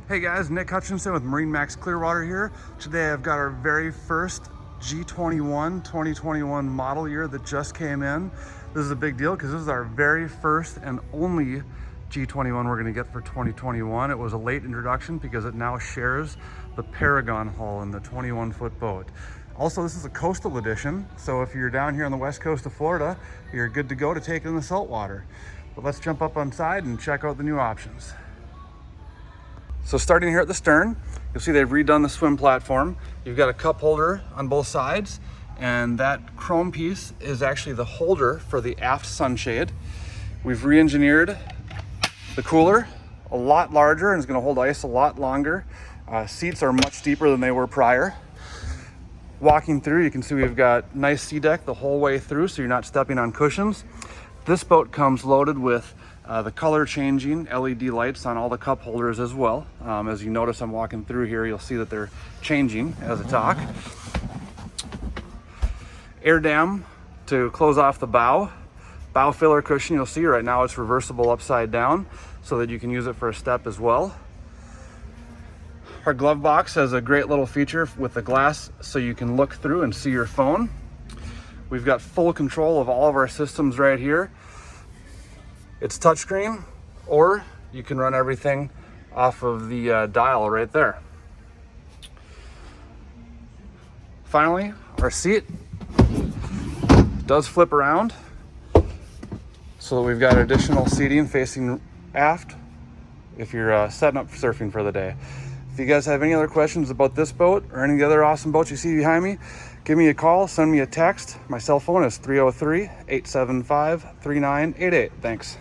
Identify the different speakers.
Speaker 1: Hey guys, Nick Hutchinson with MarineMax Clearwater here. Today I've got our very first G21 2021 model year that just came in. This is a big deal because this is our very first and only G21 we're going to get for 2021. It was a late introduction because it now shares the Paragon hull in the 21-foot boat. Also, this is a coastal edition, so if you're down here on the west coast of Florida, you're good to go to take it in the saltwater. But let's jump up on side and check out the new options. So starting here at the stern, you'll see they've redone the swim platform. You've got a cup holder on both sides, and that chrome piece is actually the holder for the aft sunshade. We've re-engineered the cooler, a lot larger, and it's gonna hold ice a lot longer. Seats are much deeper than they were prior. Walking through, you can see we've got nice sea deck the whole way through, so you're not stepping on cushions. This boat comes loaded with the color changing LED lights on all the cup holders as well. As you notice, I'm walking through here, you'll see that they're changing as I talk. Air dam to close off the bow. Bow filler cushion, you'll see right now it's reversible upside down so that you can use it for a step as well. Our glove box has a great little feature with the glass so you can look through and see your phone. We've got full control of all of our systems right here. It's touchscreen, or you can run everything off of the dial right there. Finally, our seat does flip around so that we've got additional seating facing aft if you're setting up surfing for the day. If you guys have any other questions about this boat or any of the other awesome boats you see behind me, give me a call, send me a text. My cell phone is 303-875-3988. Thanks.